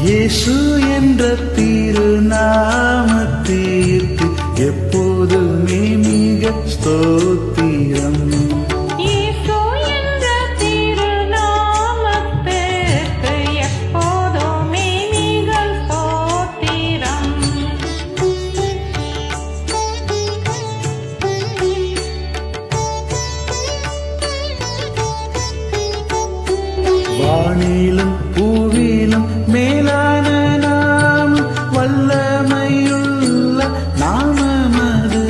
இயேசு என்ற திருநாமத்திற்கு எப்போதுமே மிக ஸ்தோத்திரம். இயேசு என்ற திருநாமத்திற்கு எப்போதுமே மிக ஸ்தோத்திரம். வானிலும் பூவிலும் மேலான நாமம், வல்லமையுள்ள நாமமது.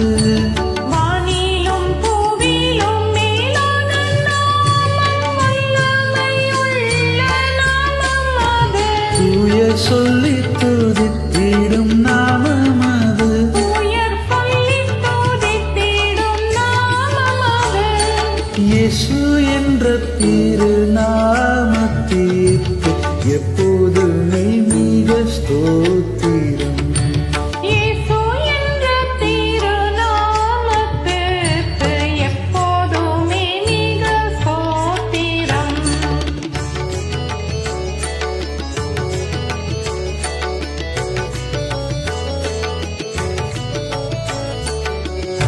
வானிலும் பூவிலும் மேலான நாமம், வல்லமையுள்ள நாமமது. தூய சொல்லி துதித்திடும் நாமமது. உயர் சொல்லி துதித்திடும் நாமமது. இயேசு என்ற திருநாமத்திற்கு எப்போதுமே மிக ஸ்தோத்திரம். இயேசு என்ற திருநாமத்திற்கு எப்போதுமே மிக ஸ்தோத்திரம்.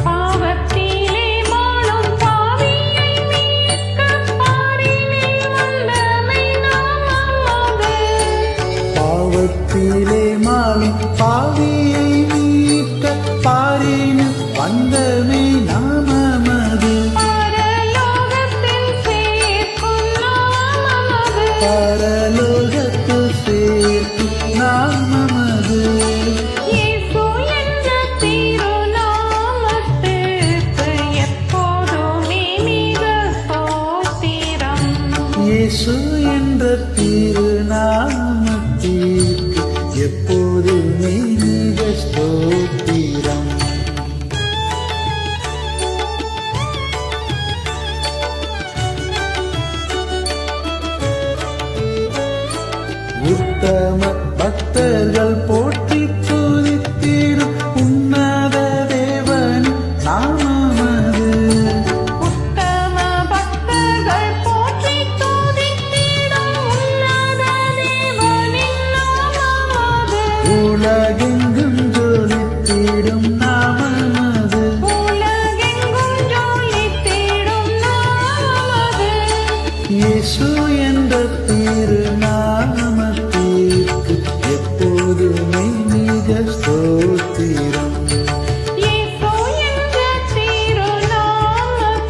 பாவத்திலே மாளும் பாவியை மீட்க பாரினில் வல்லமை நாமமது. பாவத்திலே மாளும் பாவியை மீட்க பாரினில் வந்தமே நாமமது. பரலோகத்தில் சேர்க்கும் நாமமது. பரலோகத்தில் சேர்க்கும் நாமமது. இயேசு என்ற திருநாமத்திற்கு எப்போதுமே மிக ஸ்தோத்திரம். இயேசு என்ற திருநாமத்திற்கு எப்போதுமே மிக ஸ்தோத்திரம். உத்தம பக்தர்கள் போற்றி துதித்திடும் உன்னத தேவனின் நாமமது. உத்தம பக்தர்கள் போற்றி துதித்திடும் உன்னத தேவனின் நாமமது. உலகெங்கும் ஜொலித்திடும் நாமமது. உலகெங்கும் ஜொலித்திடும் நாமமது. இயேசு என்ற திருநாமத்திற்கு எப்போதுமே மிக ஸ்தோத்திரம். இயேசு என்ற திருநாமத்திற்கு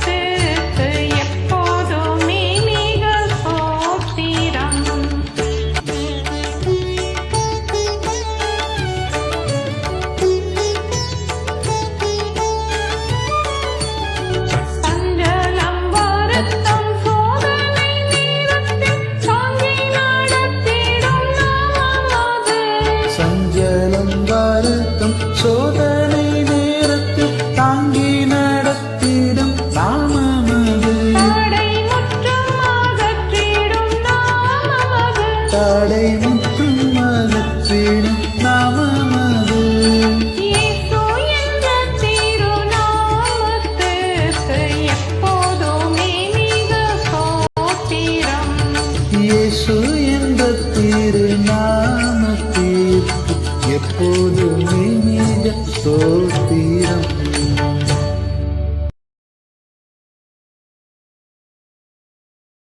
எப்போதுமே மிக ஸ்தோத்திரம். சஞ்சலம் வருத்தம் சோதனை நேரத்தில் தாங்கி நடத்திடும் நாமமது. சஞ்சலம் வருத்தம் சோதனை நேரத்தில் தாங்கி நடத்திடும் நாமமது. தடை முற்றும் அகற்றிடும் நாமமது. தடை முற்றும் அகற்றிடும் நாமமது. இயேசு என்ற திருநாமத்திற்கு எப்போதுமே மிக ஸ்தோத்திரம். இயேசு என்ற திருநாமத்திற்கு எப்போதுமே மிக ஸ்தோத்திரம்.